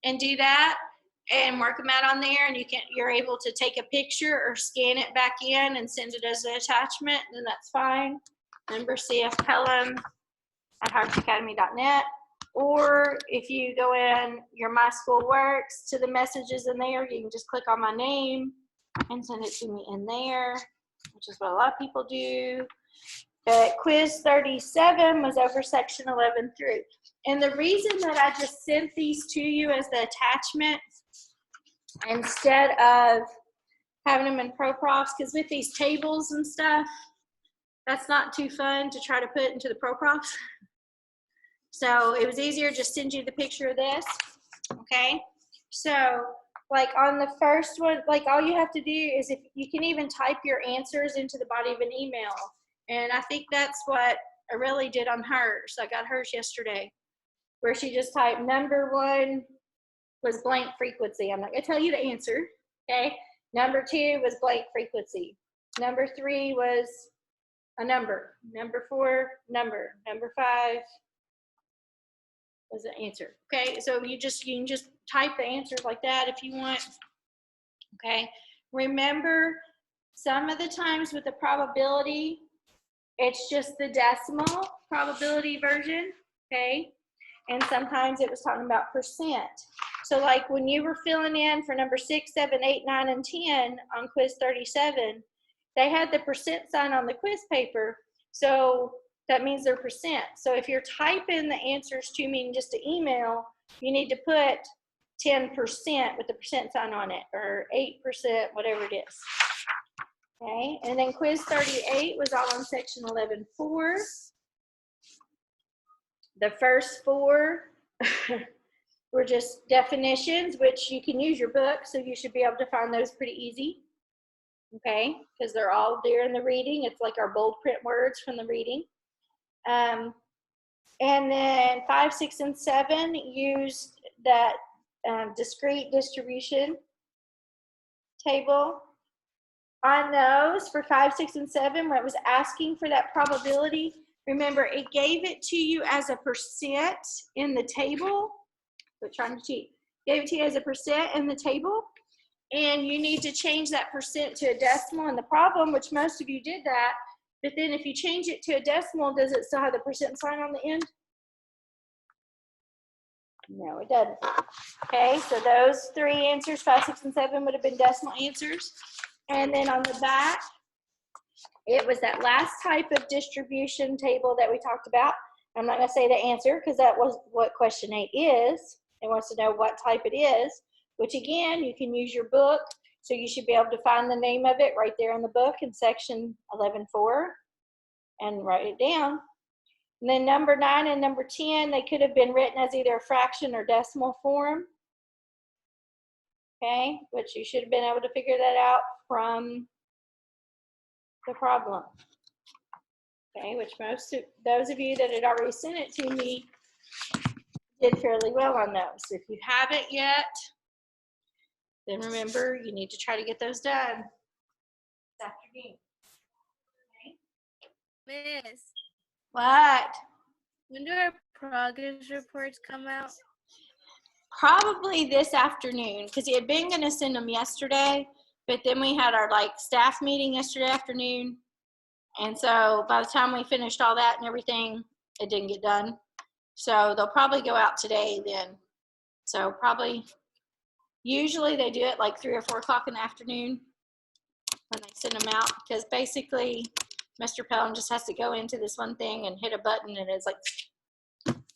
and do that and mark them out on there, and you're able to take a picture or scan it back in and send it as an attachment, then that's fine. Remember CF Pelham at hartsacademy.net. Or if you go in your My School Works to the messages in there, you can just click on my name and send it to me in there, which is what a lot of people do. But quiz 37 was over section 11 through. And the reason that I just sent these to you as the attachment instead of having them in ProProfs, because with these tables and stuff, that's not too fun to try to put into the ProProfs. So it was easier just send you the picture of this, okay? So like on the first one, like all you have to do is if you can even type your answers into the body of an email. And I think that's what I really did on hers. I got hers yesterday, where she just typed number 1 was blank frequency. I'm not gonna tell you the answer, okay? Number 2 was blank frequency. Number 3 was a number. Number 4, number. Number 5 was the answer, okay? So you can just type the answers like that if you want, okay? Remember, some of the times with the probability, it's just the decimal probability version, okay? And sometimes it was talking about percent. So like when you were filling in for number 6, 7, 8, 9, and 10 on quiz 37, they had the percent sign on the quiz paper. So that means they're percent. So if you're typing the answers to me in just an email, you need to put 10% with the percent sign on it, or 8%, whatever it is. Okay, and then quiz 38 was all on section 11.4. The first 4 were just definitions, which you can use your book, so you should be able to find those pretty easy. Okay, because they're all there in the reading. It's like our bold print words from the reading. And then 5, 6, and 7 used that discrete distribution table. On those for 5, 6, and 7, where it was asking for that probability, remember it gave it to you as a percent in the table. So trying to cheat. Gave it to you as a percent in the table, and you need to change that percent to a decimal in the problem, which most of you did that. But then if you change it to a decimal, does it still have the percent sign on the end? No, it doesn't. Okay, so those 3 answers, 5, 6, and 7, would have been decimal answers. And then on the back, it was that last type of distribution table that we talked about. I'm not going to say the answer because that was what question 8 is. It wants to know what type it is, which again, you can use your book. So you should be able to find the name of it right there in the book in section 11.4 and write it down. And then number 9 and number 10, they could have been written as either a fraction or decimal form. Okay, which you should have been able to figure that out from the problem. Okay, which most of those of you that had already sent it to me did fairly well on those. If you haven't yet, then remember you need to try to get those done this afternoon. Okay. Miss, What? when do our progress reports come out? Probably this afternoon, because he had been going to send them yesterday, but then we had our staff meeting yesterday afternoon, and so by the time we finished all that and everything, it didn't get done. So they'll probably go out today then. So probably, usually they do it like 3 or 4 o'clock in the afternoon when they send them out, because basically Mr. Pelham just has to go into this one thing and hit a button, and it's like,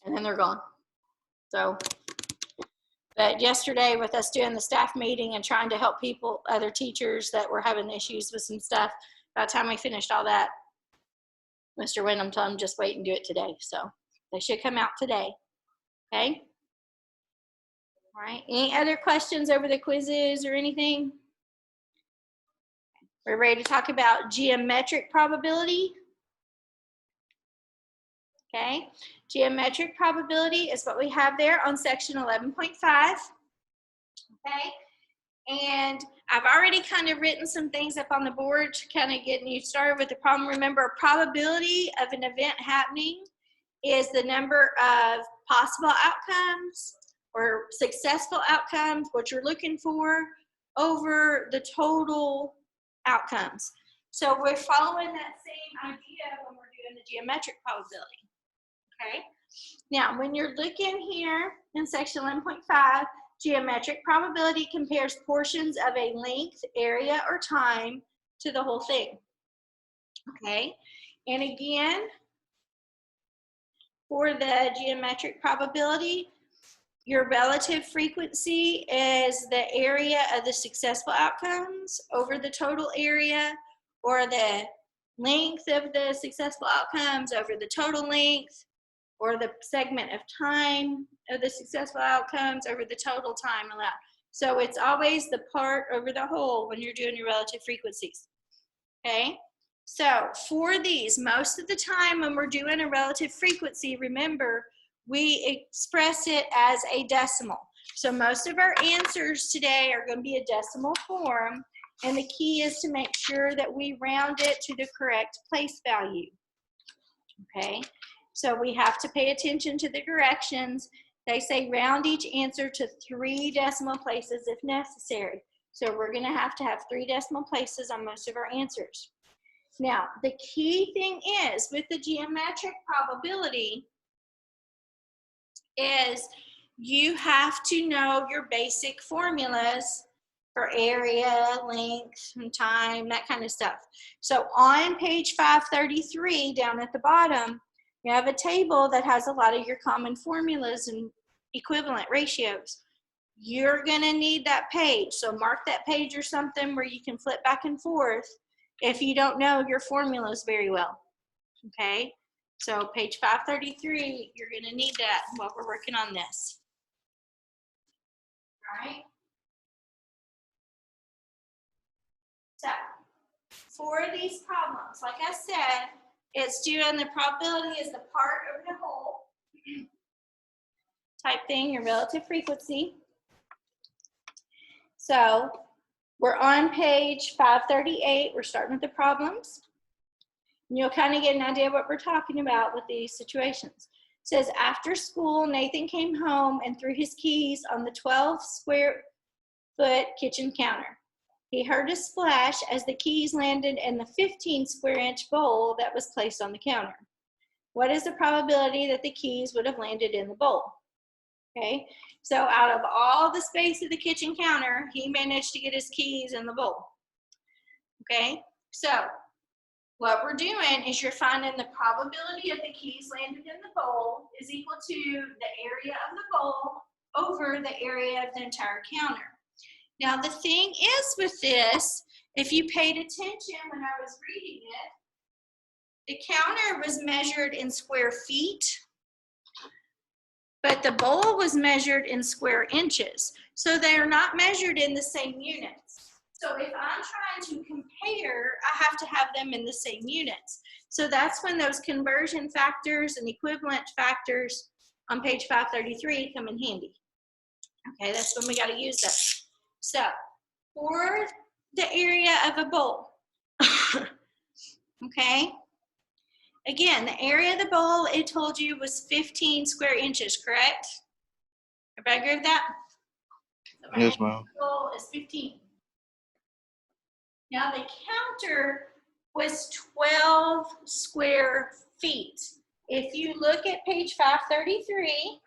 and then they're gone. So. But yesterday with us doing the staff meeting and trying to help people, other teachers that were having issues with some stuff, by the time we finished all that, Mr. Wyndham told them just wait and do it today. So they should come out today, okay? All right, any other questions over the quizzes or anything? We're ready to talk about geometric probability. Okay, geometric probability is what we have there on section 11.5. Okay, and I've already kind of written some things up on the board to kind of get you started with the problem. Remember, probability of an event happening is the number of possible outcomes or successful outcomes, what you're looking for, over the total outcomes. So we're following that same idea when we're doing the geometric probability, okay? Now, when you're looking here in section 11.5, geometric probability compares portions of a length, area, or time to the whole thing, okay? And again, for the geometric probability, your relative frequency is the area of the successful outcomes over the total area, or the length of the successful outcomes over the total length, or the segment of time of the successful outcomes over the total time allowed. So it's always the part over the whole when you're doing your relative frequencies, okay? So for these, most of the time when we're doing a relative frequency, remember, we express it as a decimal. So most of our answers today are going to be a decimal form, and the key is to make sure that we round it to the correct place value, okay? So we have to pay attention to the directions. They say round each answer to 3 decimal places if necessary. So we're going to have 3 decimal places on most of our answers. Now, the key thing is with the geometric probability is you have to know your basic formulas for area, length, and time, that kind of stuff. So on page 533, down at the bottom, you have a table that has a lot of your common formulas and equivalent ratios. You're going to need that page. So mark that page or something where you can flip back and forth if you don't know your formulas very well, okay? So page 533, you're going to need that while we're working on this. All right? So for these problems, like I said, it's doing the probability is the part over the whole type thing, your relative frequency. So we're on page 538. We're starting with the problems. And you'll kind of get an idea of what we're talking about with these situations. It says, after school, Nathan came home and threw his keys on the 12 square foot kitchen counter. He heard a splash as the keys landed in the 15 square inch bowl that was placed on the counter. What is the probability that the keys would have landed in the bowl? Okay, so out of all the space of the kitchen counter, he managed to get his keys in the bowl. Okay, so what we're doing is you're finding the probability of the keys landed in the bowl is equal to the area of the bowl over the area of the entire counter. Now the thing is with this, if you paid attention when I was reading it, the counter was measured in square feet, but the bowl was measured in square inches. So they are not measured in the same units. So if I'm trying to compare, I have to have them in the same units. So that's when those conversion factors and equivalent factors on page 533 come in handy. Okay, that's when we got to use them. So for the area of a bowl, okay, again, the area of the bowl, it told you was 15 square inches, correct? Everybody agree with that? So Yes, ma'am. the bowl is 15. Now the counter was 12 square feet. If you look at page 533,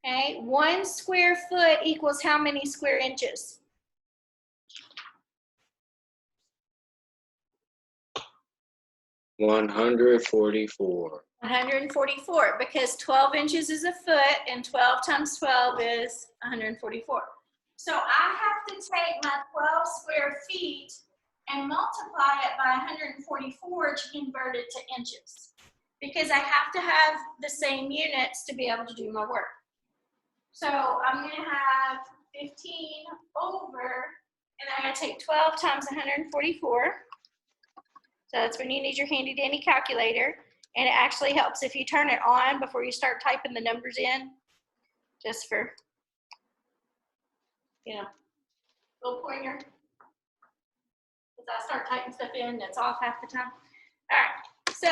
okay, 1 square foot equals how many square inches? 144. 144, because 12 inches is a foot and 12 times 12 is 144. So I have to take my 12 square feet and multiply it by 144 to convert it to inches, because I have to have the same units to be able to do my work. So I'm going to have 15 over, and I'm going to take 12 times 144. So that's when you need your handy dandy calculator. And it actually helps if you turn it on before you start typing the numbers in, just for, you know, little pointer. As I start typing stuff in, it's off half the time. All right, so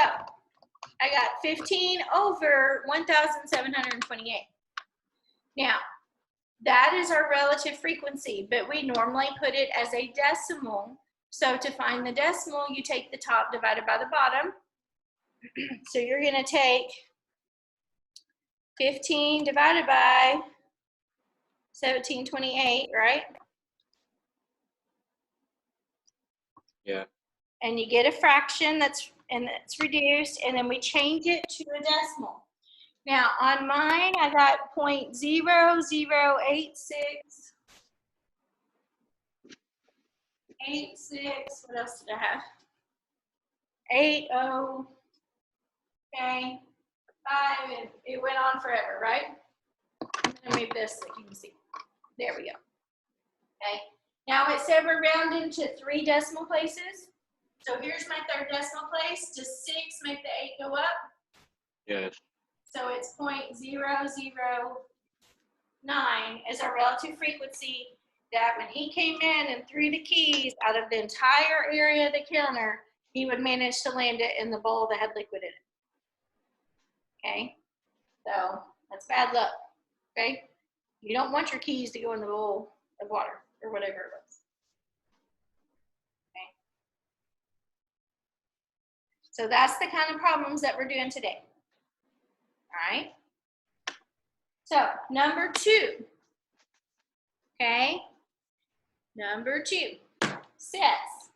I got 15 over 1,728. Now, that is our relative frequency, but we normally put it as a decimal. So to find the decimal, you take the top divided by the bottom. So you're going to take 15 divided by 1728, right? Yeah. And you get a fraction that's reduced, and then we change it to a decimal. Now on mine, I got 0.0086. What else did I have? 80. Okay. 5, and it went on forever, right? I'm gonna move this so you can see. There we go. Okay. Now it said we're rounding to 3 decimal places. So here's my 3rd decimal place. Does 6 make the 8 go up? Yes. So it's 0.009 is our relative frequency that when he came in and threw the keys out of the entire area of the counter, he would manage to land it in the bowl that had liquid in it. Okay, so that's bad luck. Okay, you don't want your keys to go in the bowl of water or whatever it was. Okay, so that's the kind of problems that we're doing today. All right. So number 2. Okay. Number 2 says,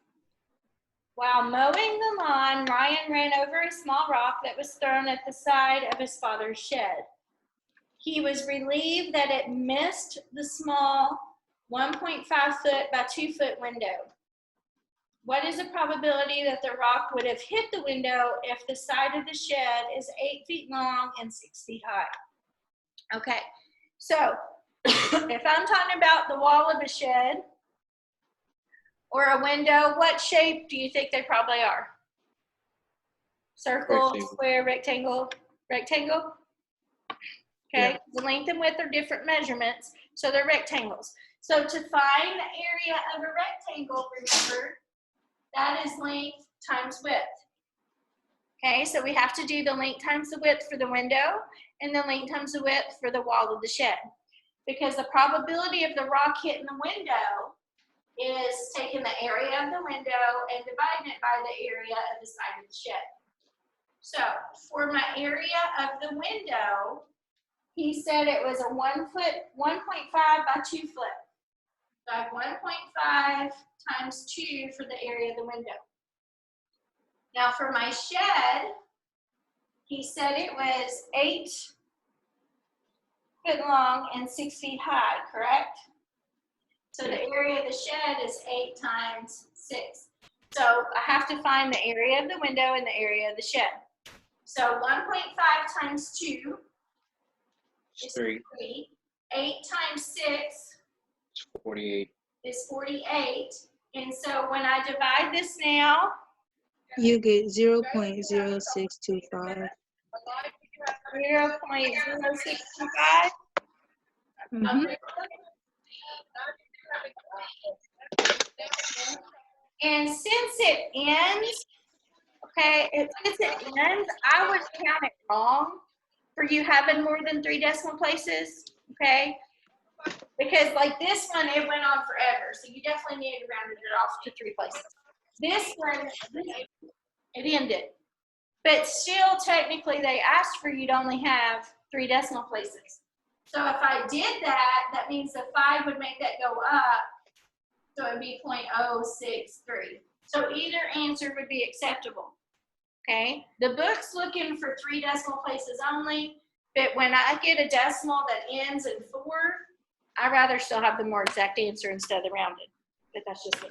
while mowing the lawn, Ryan ran over a small rock that was thrown at the side of his father's shed. He was relieved that it missed the small 1.5 foot by 2 foot window. What is the probability that the rock would have hit the window if the side of the shed is 8 feet long and 6 feet high? Okay, so if I'm talking about the wall of a shed or a window, what shape do you think they probably are? Circle, Rectangle. square, rectangle, rectangle? Okay, Yeah. the length and width are different measurements, so they're rectangles. So to find the area of a rectangle, remember, that is length times width. Okay, so we have to do the length times the width for the window and the length times the width for the wall of the shed. Because the probability of the rock hitting the window is taking the area of the window and dividing it by the area of the side of the shed. So for my area of the window, he said it was a 1.5 by 2 foot. So I have 1.5 times 2 for the area of the window. Now for my shed, he said it was 8 foot long and 6 feet high, correct? So the area of the shed is 8 times 6. So I have to find the area of the window and the area of the shed. So 1.5 times 2 is 3. 8 times 6 It's 48. is 48. And so when I divide this now, You get 0.0625. 0.0625. And since it ends, okay, since it ends, I would count it wrong for you having more than 3 decimal places, okay? Because like this one, it went on forever, so you definitely need to round it off to 3 places. This one, it ended. But still, technically, they asked for you to only have 3 decimal places. So if I did that, that means the 5 would make that go up. So it would be 0.063. So either answer would be acceptable. Okay? The book's looking for 3 decimal places only, but when I get a decimal that ends in 4, I'd rather still have the more exact answer instead of the rounded. But that's just me.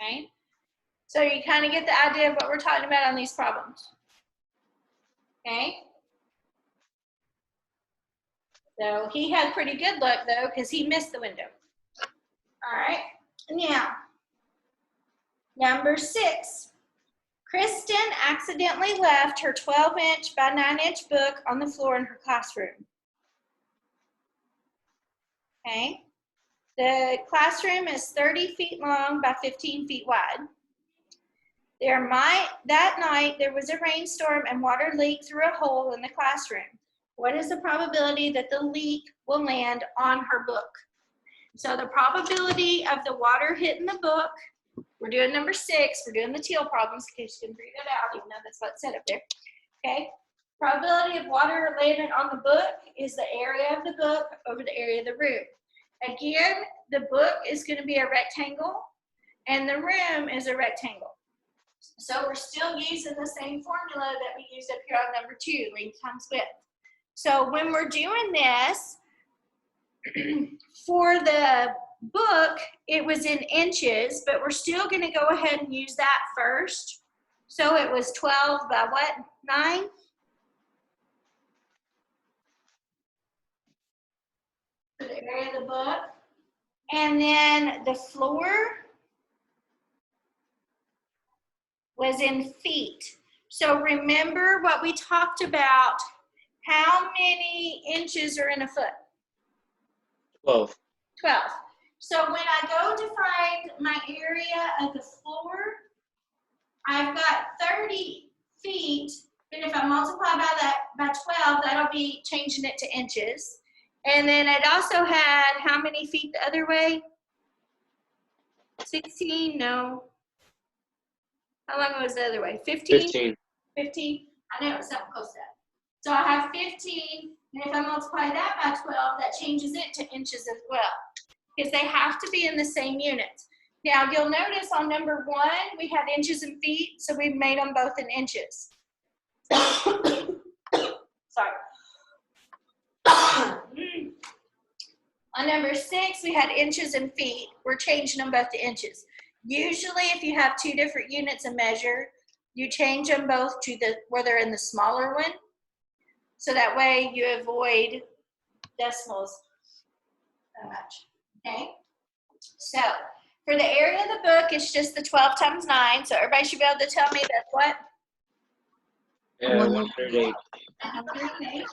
Okay? So you kind of get the idea of what we're talking about on these problems. Okay? So he had pretty good luck though, because he missed the window. All right, now, number 6. Kristen accidentally left her 12-inch by 9-inch book on the floor in her classroom. Okay, the classroom is 30 feet long by 15 feet wide. That night, there was a rainstorm and water leaked through a hole in the classroom. what is the probability that the leak will land on her book? So the probability of the water hitting the book, we're doing number 6, we're doing the teal problems in case you can figure it out, even though that's what's said up there. Okay, probability of water landing on the book is the area of the book over the area of the room. Again, the book is going to be a rectangle and the room is a rectangle. So we're still using the same formula that we used up here on number 2, length times width. So when we're doing this, for the book, it was in inches, but we're still going to go ahead and use that first. So it was 12 by what? 9? For the area of the book. And then the floor was in feet. So remember what we talked about, how many inches are in a foot? 12. 12. So when I go to find my area of the floor, I've got 30 feet, but if I multiply by 12, that'll be changing it to inches. And then it also had how many feet the other way? 16? No. How long was the other way? 15? 15. 15? I know it was something close to that. So I have 15, and if I multiply that by 12, that changes it to inches as well, because they have to be in the same units. Now, you'll notice on number 1, we had inches and feet, so we made them both in inches. Sorry. On number 6, we had inches and feet. We're changing them both to inches. Usually, if you have 2 different units of measure, you change them both to where they're in the smaller one. So that way you avoid decimals so much. Okay? So for the area of the book, it's just the 12 times 9. So everybody should be able to tell me that's what? Yeah, 108. 108.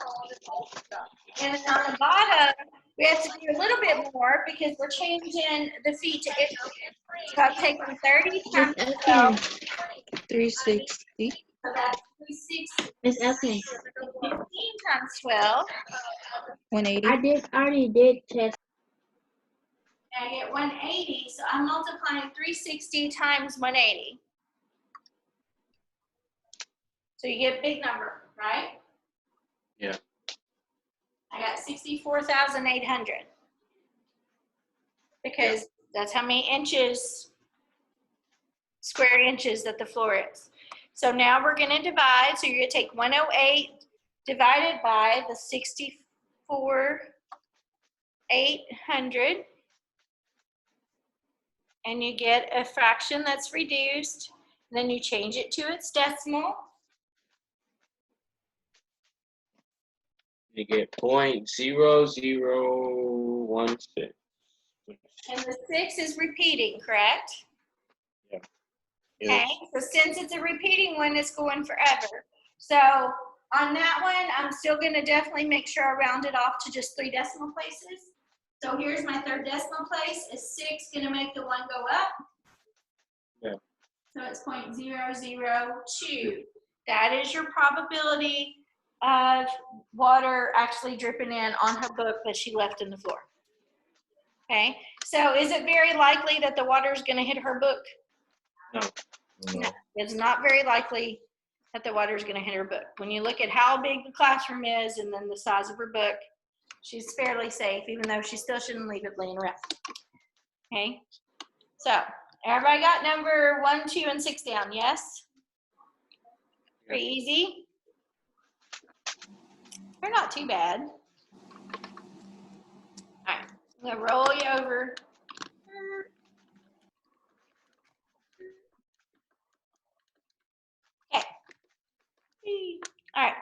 And then on the bottom, we have to do a little bit more because we're changing the feet to inches. So I'm taking 30 times 12. 360. So that's 360. Miss Elsie, 15 times 12. 180. I already did test. And I get 180. So I'm multiplying 360 times 180. So you get a big number, right? Yeah. I got 64,800. Because that's how many inches, square inches that the floor is. So now we're going to divide. So you're going to take 108 divided by the 64,800. And you get a fraction that's reduced. Then you change it to its decimal. You get 0.0016. And the 6 is repeating, correct? Yeah. Okay, so since it's a repeating one, it's going forever. So on that one, I'm still going to definitely make sure I round it off to just 3 decimal places. So here's my 3rd decimal place. Is 6 going to make the 1 go up? Yeah. So it's 0.002. That is your probability of water actually dripping in on her book that she left in the floor. Okay, so is it very likely that the water is going to hit her book? No. No, it's not very likely that the water is going to hit her book. When you look at how big the classroom is and then the size of her book, she's fairly safe, even though she still shouldn't leave it laying around. Okay, so everybody got number 1, 2, and 6 down, yes? Pretty easy. They're not too bad. All right, I'm going to roll you over. Okay. All right,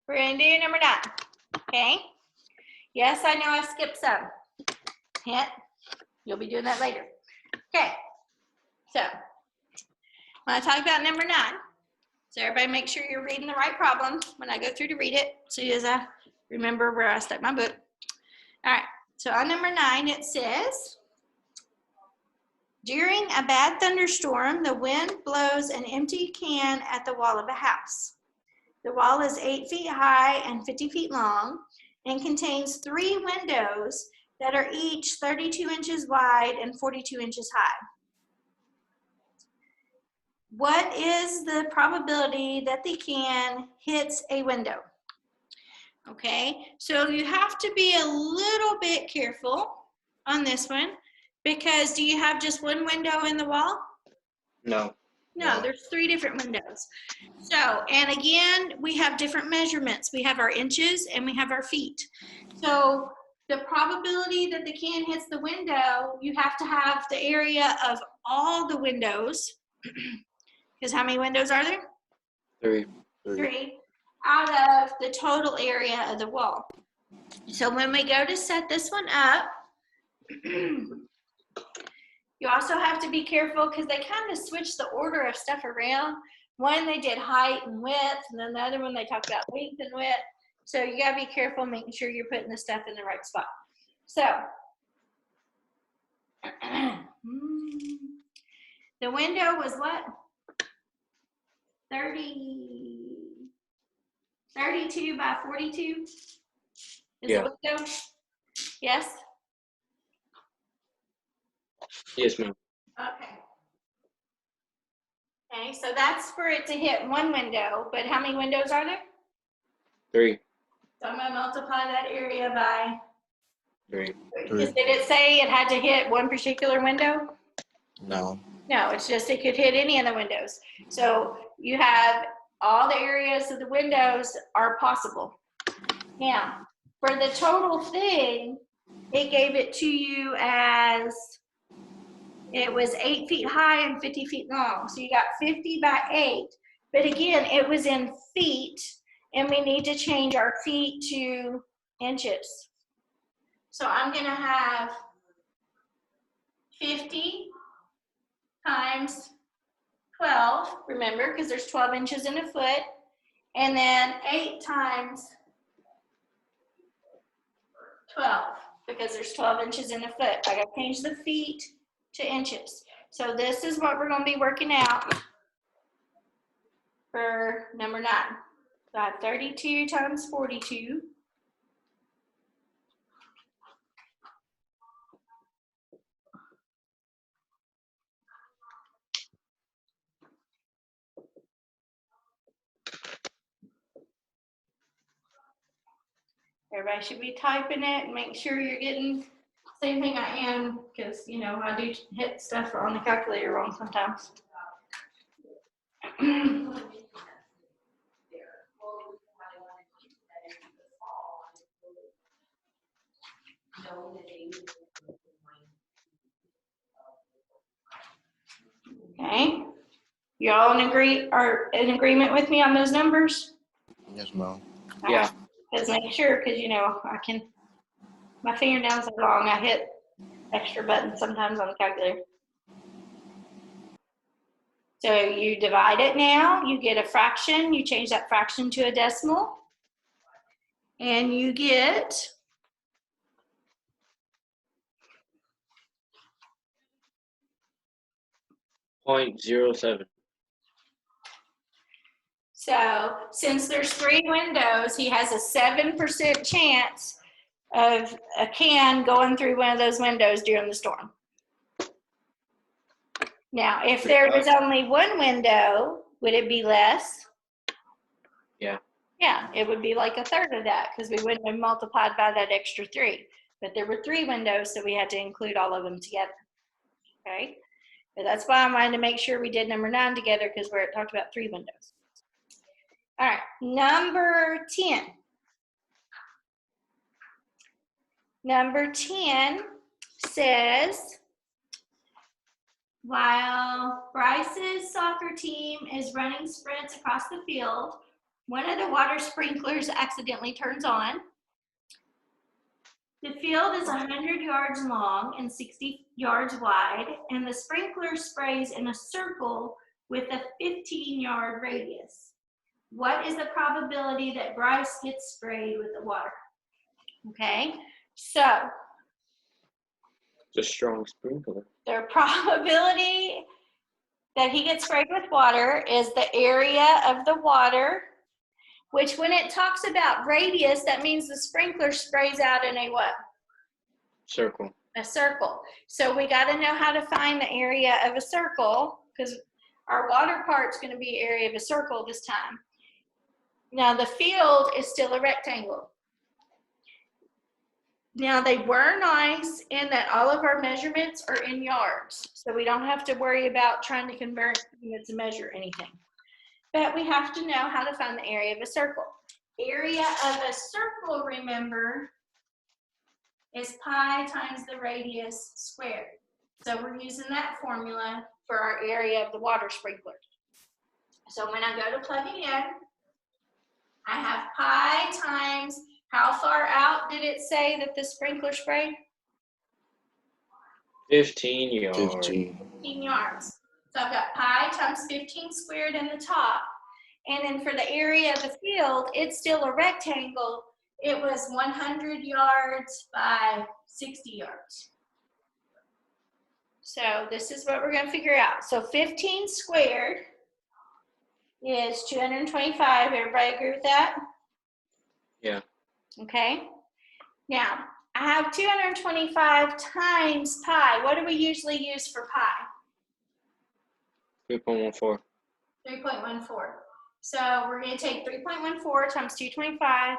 we're going to do number 9. Okay. Yes, I know I skipped some. Hint, you'll be doing that later. Okay, so when I talk about number 9, so everybody make sure you're reading the right problem when I go through to read it, so as I remember where I stuck my book. All right, so on number 9, it says, during a bad thunderstorm, the wind blows an empty can at the wall of a house. The wall is 8 feet high and 50 feet long and contains 3 windows that are each 32 inches wide and 42 inches high. What is the probability that the can hits a window? Okay, so you have to be a little bit careful on this one because do you have just one window in the wall? No. No, there's 3 different windows. So, and again, we have different measurements. We have our inches and we have our feet. So the probability that the can hits the window, you have to have the area of all the windows. Because how many windows are there? 3. 3 out of the total area of the wall. So when we go to set this one up, you also have to be careful because they kind of switch the order of stuff around. One, they did height and width, and then the other one, they talked about length and width. So you gotta be careful making sure you're putting the stuff in the right spot. So, the window was what? 32 by 42 is Yeah. the window? Yes? Yes, ma'am. Okay. Okay, so that's for it to hit one window, but how many windows are there? 3. So I'm gonna multiply that area by, 3. did it say it had to hit one particular window? No. No, it's just it could hit any of the windows. So you have all the areas of the windows are possible. Now, for the total thing, it gave it to you as, it was 8 feet high and 50 feet long. So you got 50 by 8. But again, it was in feet, and we need to change our feet to inches. So I'm gonna have 50 times 12, remember, because there's 12 inches in a foot, and then 8 times 12, because there's 12 inches in a foot. I gotta change the feet to inches. So this is what we're gonna be working out for number 9. So I have 32 times 42. Everybody should be typing it and make sure you're getting, same thing I am, because, you know, I do hit stuff on the calculator wrong sometimes. Okay, you all are in agreement with me on those numbers? Yes, ma'am. Yeah. Just make sure, because you know, my fingernails are long, I hit extra buttons sometimes on the calculator. So you divide it now, you get a fraction, you change that fraction to a decimal, and you get 0.07. So since there's 3 windows, he has a 7% chance of a can going through one of those windows during the storm. Now, if there was only 1 window, would it be less? Yeah. Yeah, it would be like 1/3 of that because we wouldn't have multiplied by that extra 3. But there were 3 windows, so we had to include all of them together. Okay? But that's why I wanted to make sure we did number 9 together because where it talked about 3 windows. All right, number 10. Number 10 says, while Bryce's soccer team is running sprints across the field, one of the water sprinklers accidentally turns on. The field is 100 yards long and 60 yards wide, and the sprinkler sprays in a circle with a 15-yard radius. What is the probability that Bryce gets sprayed with the water? Okay, so It's a strong sprinkler. the probability that he gets sprayed with water is the area of the water which when it talks about radius, that means the sprinkler sprays out in a what? Circle. A circle. So we got to know how to find the area of a circle, because our water part's going to be area of a circle this time. Now the field is still a rectangle. Now they were nice in that all of our measurements are in yards, so we don't have to worry about trying to convert units and measure anything. But we have to know how to find the area of a circle. Area of a circle, remember, is pi times the radius squared. So we're using that formula for our area of the water sprinkler. So when I go to plug it in, I have pi times, how far out did it say that the sprinkler sprayed? 15 yards. 15. 15 yards. So I've got pi times 15 squared in the top. And then for the area of the field, it's still a rectangle. It was 100 yards by 60 yards. So this is what we're going to figure out. So 15 squared is 225. Everybody agree with that? Yeah. Okay. Now, I have 225 times pi. What do we usually use for pi? 3.14. 3.14. So we're going to take 3.14 times 225.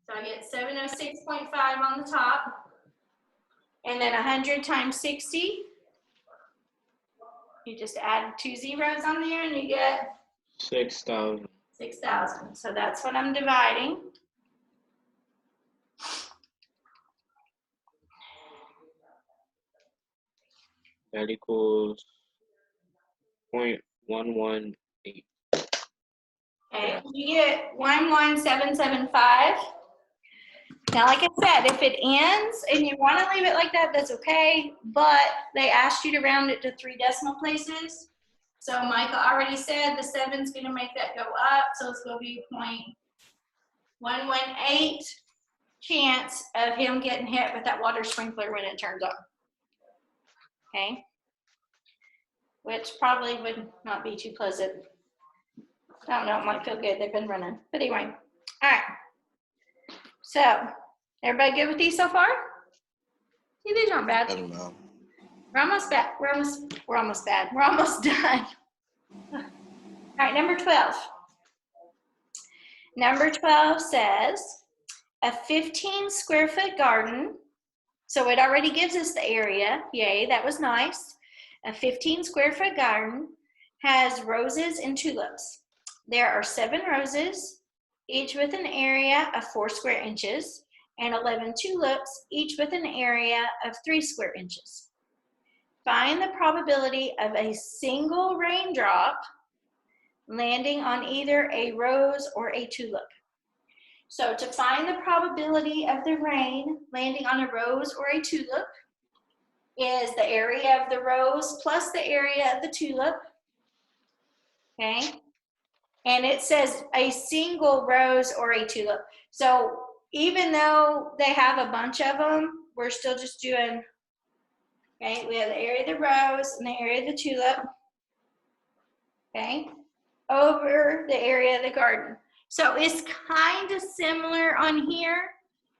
So I get 706.5 on the top. And then 100 times 60. You just add 2 zeros on there and you get 6,000. 6,000. So that's what I'm dividing. That equals 0.118. Okay, you get 11775. Now, like I said, if it ends and you want to leave it like that, that's okay. But they asked you to round it to 3 decimal places. So Micah already said the 7's going to make that go up. So it's going to be 0.118 chance of him getting hit with that water sprinkler when it turns on. Okay? Which probably would not be too pleasant. I don't know, it might feel good. They've been running. But anyway, all right. So, everybody good with these so far? See, these aren't I bad. don't know. We're almost bad. We're almost bad. We're almost done. All right, number 12. Number 12 says a 15 square foot garden. So it already gives us the area. Yay, that was nice. A 15 square foot garden has roses and tulips. There are 7 roses, each with an area of 4 square inches, and 11 tulips, each with an area of 3 square inches. Find the probability of a single raindrop landing on either a rose or a tulip. So to find the probability of the rain landing on a rose or a tulip is the area of the rose plus the area of the tulip. Okay? And it says a single rose or a tulip. So even though they have a bunch of them, we're still just doing, okay, we have the area of the rose and the area of the tulip, okay, over the area of the garden. So it's kind of similar on here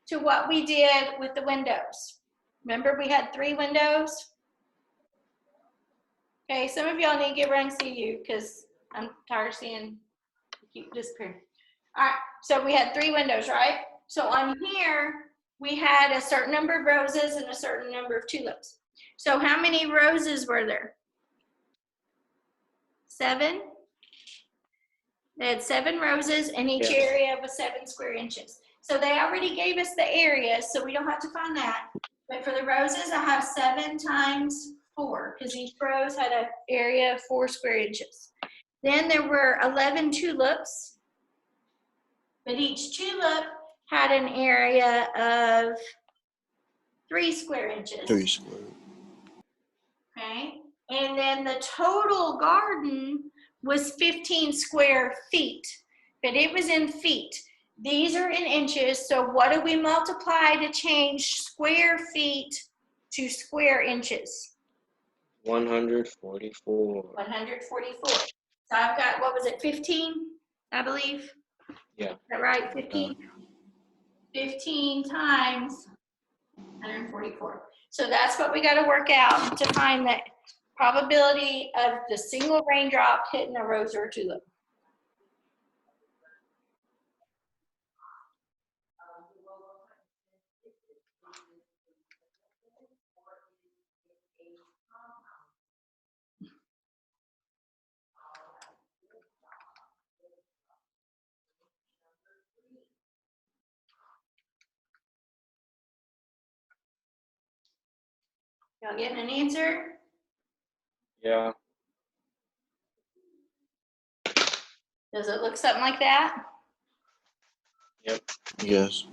to what we did with the windows. Remember we had 3 windows? Okay, some of y'all need to get around and see you because I'm tired of seeing you keep disappearing. All right, so we had 3 windows, right? So on here, we had a certain number of roses and a certain number of tulips. So how many roses were there? 7? They had 7 roses and each area was 7 square inches. So they already gave us the area, so we don't have to find that. But for the roses, I have 7 times 4 because each rose had an area of 4 square inches. Then there were 11 tulips, but each tulip had an area of 3 square inches. 3 square. Okay, and then the total garden was 15 square feet, but it was in feet. These are in inches, so what do we multiply to change square feet to square inches? 144. 144. So I've got, what was it, 15, I believe? Yeah. Is that right, 15? 15 times 144. So that's what we got to work out to find the probability of the single raindrop hitting a rose or a tulip. Y'all getting an answer? Yeah. Does it look something like that? Yes.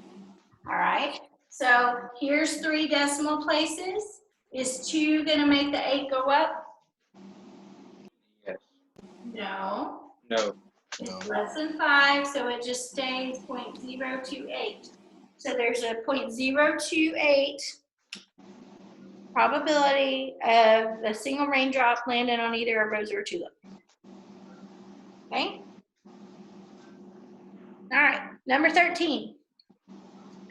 All right. So here's 3 decimal places. Is 2 going to make the 8 go up? Yes. No. No. No. Less than 5, so it just stays 0.028. So there's a 0.028 probability of the single raindrop landing on either a rose or a tulip. Okay? All right, number 13.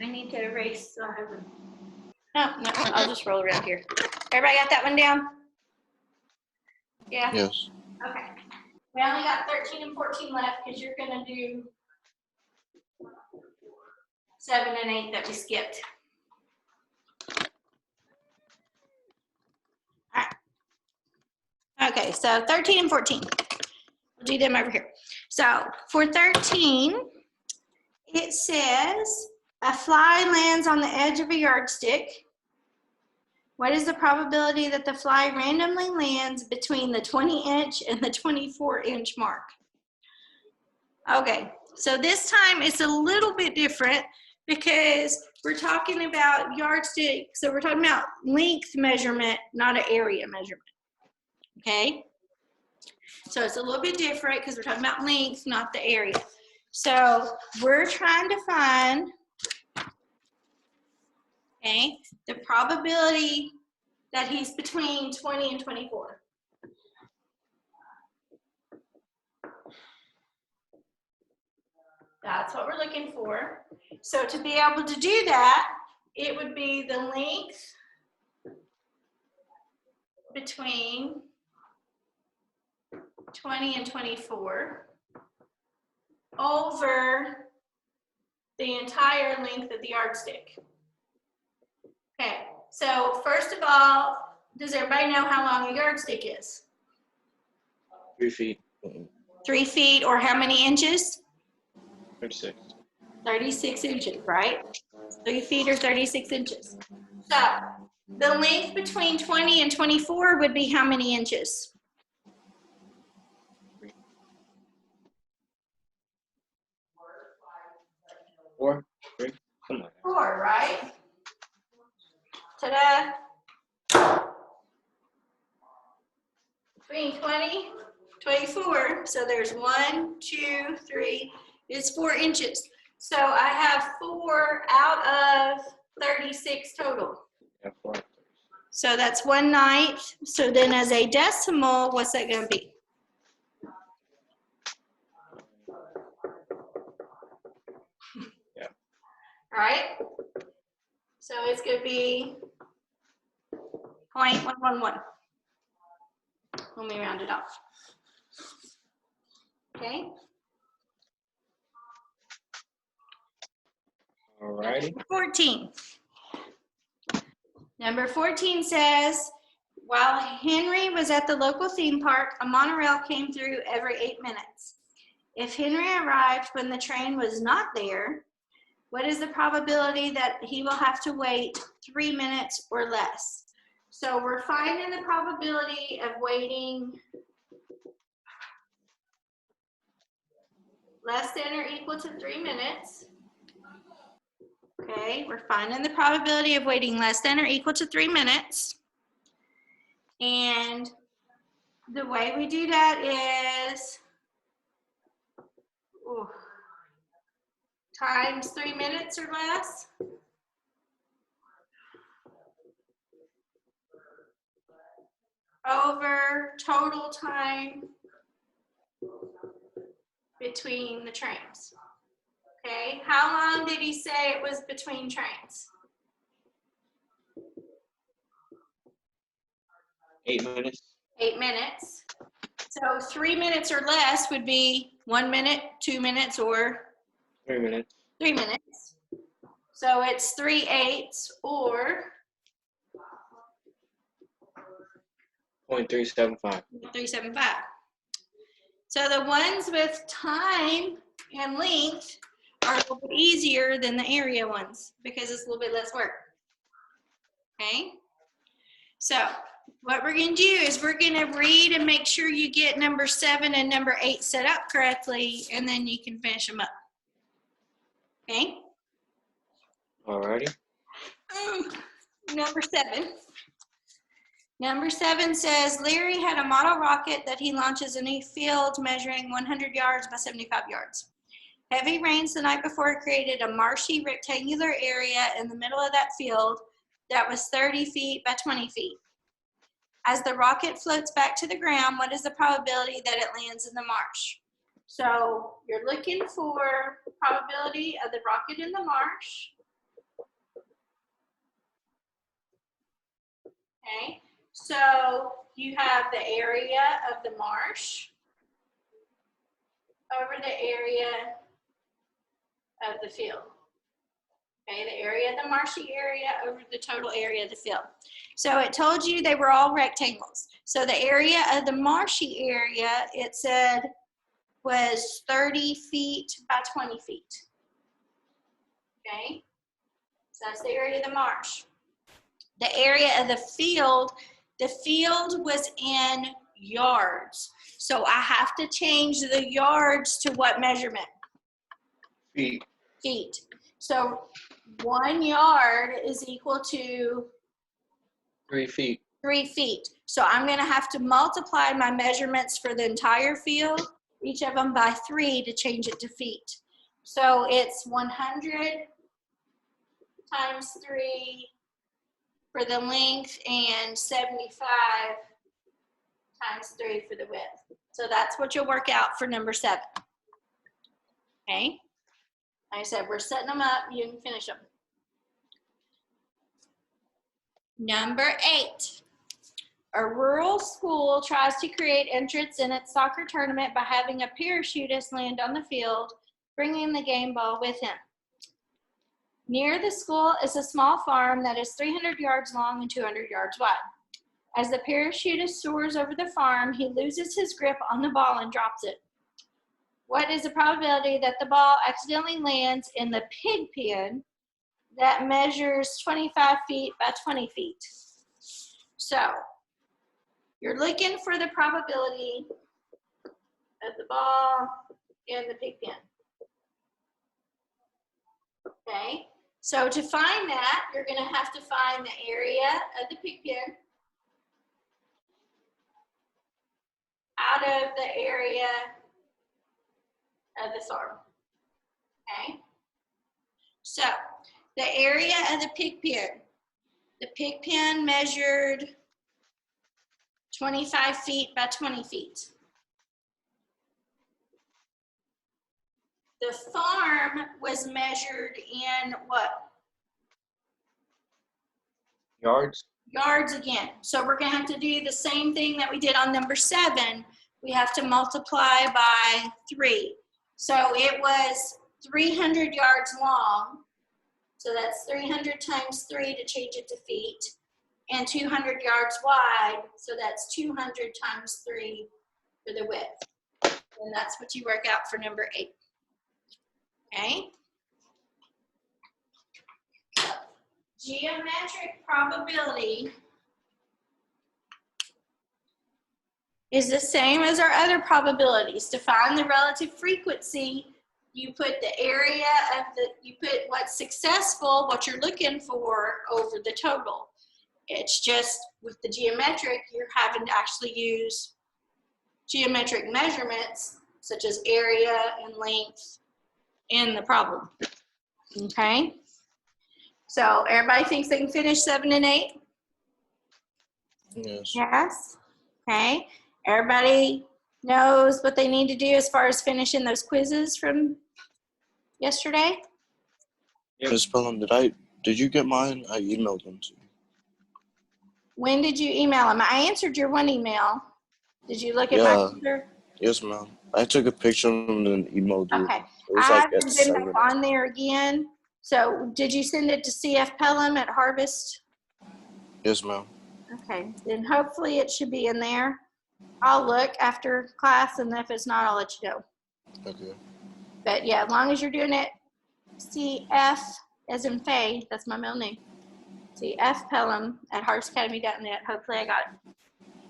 I need to erase. So I have a, no, I'll just roll around here. Everybody got that one down? Yeah? Yes. Okay. We only got 13 and 14 left because you're going to do 7 and 8 that we skipped. All right. Okay, so 13 and 14. We'll do them over here. So for 13, it says a fly lands on the edge of a yardstick. What is the probability that the fly randomly lands between the 20-inch and the 24-inch mark? Okay, so this time it's a little bit different because we're talking about yardstick. So we're talking about length measurement, not an area measurement. Okay? So it's a little bit different because we're talking about length, not the area. So we're trying to find, okay, the probability that he's between 20 and 24. That's what we're looking for. So to be able to do that, it would be the length between 20 and 24 over the entire length of the yardstick. Okay, so first of all, does everybody know how long a yardstick is? 3 feet. 3 feet, or how many inches? 36. 36 inches, right? 3 feet or 36 inches. So the length between 20 and 24 would be how many inches? 4. 3. Come on. 4, right? Ta-da! Between 20, 24, so there's 1, 2, 3, it's 4 inches. So I have 4 out of 36 total. Yeah, 4. So that's 1/9. So then as a decimal, what's that gonna be? Yeah. All right. So it's gonna be 0.111 when we round it off. Okay. Alrighty. 14. Number 14 says, while Henry was at the local theme park, a monorail came through every 8 minutes. If Henry arrived when the train was not there, what is the probability that he will have to wait 3 minutes or less? So we're finding the probability of waiting less than or equal to 3 minutes. Okay, we're finding the probability of waiting less than or equal to 3 minutes. And the way we do that is times 3 minutes or less. over total time between the trains. Okay, how long did he say it was between trains? 8 minutes. 8 minutes. So 3 minutes or less would be 1 minute, 2 minutes, or 3 minutes. 3 minutes. So it's 3/8 or 0.375. 375. So the ones with time and length are a little bit easier than the area ones because it's a little bit less work. Okay? So what we're going to do is we're going to read and make sure you get number 7 and number 8 set up correctly, and then you can finish them up. Okay? Alrighty. Number 7. Number 7 says, Larry had a model rocket that he launches in a field measuring 100 yards by 75 yards. Heavy rains the night before created a marshy rectangular area in the middle of that field that was 30 feet by 20 feet. As the rocket floats back to the ground, what is the probability that it lands in the marsh? So you're looking for the probability of the rocket in the marsh. Okay, so you have the area of the marsh over the area of the field. Okay, the area of the marshy area over the total area of the field. So it told you they were all rectangles. So the area of the marshy area, it said, was 30 feet by 20 feet. Okay, so that's the area of the marsh. The area of the field was in yards. So I have to change the yards to what measurement? Feet. Feet. So 1 yard is equal to 3 feet. 3 feet. So I'm going to have to multiply my measurements for the entire field, each of them by 3 to change it to feet. So it's 100 times 3 for the length and 75 times 3 for the width. So that's what you'll work out for number 7. Okay? Like I said, we're setting them up. You can finish them. Number 8. A rural school tries to create entrance in its soccer tournament by having a parachutist land on the field, bringing the game ball with him. Near the school is a small farm that is 300 yards long and 200 yards wide. As the parachutist soars over the farm, he loses his grip on the ball and drops it. What is the probability that the ball accidentally lands in the pig pen that measures 25 feet by 20 feet? So you're looking for the probability of the ball in the pig pen. Okay, so to find that, you're going to have to find the area of the pig pen out of the area of the farm. Okay, so the area of the pig pen measured 25 feet by 20 feet. The farm was measured in what? Yards. Yards again. So we're going to have to do the same thing that we did on number 7. We have to multiply by 3. So it was 300 yards long. So that's 300 times 3 to change it to feet. And 200 yards wide. So that's 200 times 3 for the width. And that's what you work out for number 8. Okay? Geometric probability is the same as our other probabilities. To find the relative frequency, you put the area of you put what's successful, what you're looking for, over the total. It's just with the geometric, you're having to actually use geometric measurements such as area and length in the problem. Okay? So everybody thinks they can finish 7 and 8? Yes. Yes. Okay, everybody knows what they need to do as far as finishing those quizzes from yesterday? Yep. Miss Pelham, did you get mine? I emailed them to you. When did you email them? I answered your one email. Did you look at my Yeah. answer? Yes, ma'am. I took a picture of them and then emailed you. Okay, It was I like haven't at been 7. back on there again. So did you send it to CF Pelham at Harvest? Yes, ma'am. Okay, then hopefully it should be in there. I'll look after class, and if it's not, I'll let you know. Okay. But yeah, as long as you're doing it, CF as in Faye, that's my middle name. CF Pelham at harvestacademy.net. Hopefully I got it.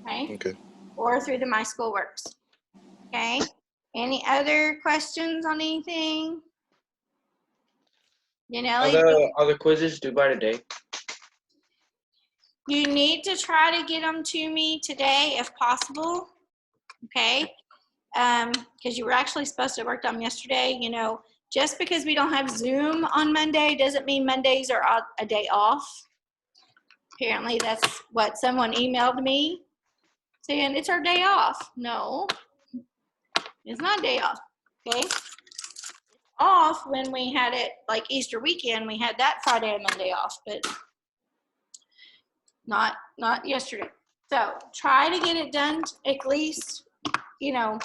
Okay? Okay. Or through the My School Works. Okay? Any other questions on anything? You know, Are the quizzes due by today? you need to try to get them to me today if possible. Okay? Because you were actually supposed to have worked on them yesterday. You know, just because we don't have Zoom on Monday doesn't mean Mondays are a day off. Apparently that's what someone emailed me saying it's our day off. No, it's not a day off. Okay? Off when we had it like Easter weekend, we had that Friday and Monday off, but not yesterday. So try to get it done at least, you know,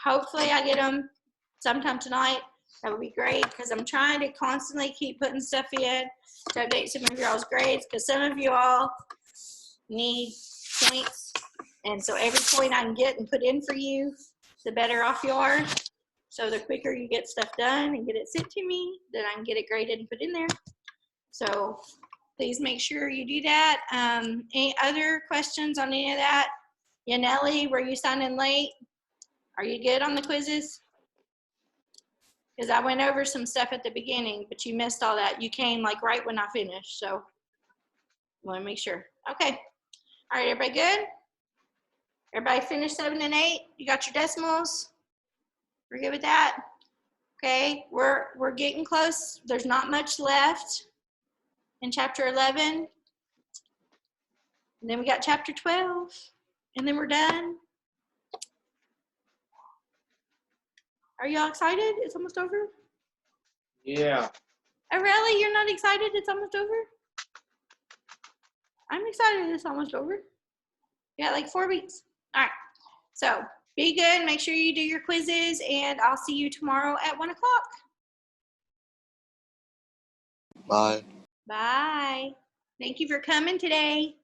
hopefully I get them sometime tonight. That would be great because I'm trying to constantly keep putting stuff in to update some of y'all's grades because some of you all need points. And so every point I can get and put in for you, the better off you are. So the quicker you get stuff done and get it sent to me, then I can get it graded and put in there. So please make sure you do that. Any other questions on any of that? Yaneli, were you signing late? Are you good on the quizzes? Because I went over some stuff at the beginning, but you missed all that. You came like right when I finished, so I want to make sure. Okay. All right, everybody good? Everybody finished 7 and 8? You got your decimals? We're good with that? Okay, we're getting close. There's not much left in chapter 11. And then we got chapter 12, and then we're done. Are y'all excited? It's almost over? Yeah. Oh, really? You're not excited? It's almost over? I'm excited it's almost over. Yeah, like 4 weeks. All right. So be good. Make sure you do your quizzes, and I'll see you tomorrow at 1 o'clock. Bye. Bye. Thank you for coming today.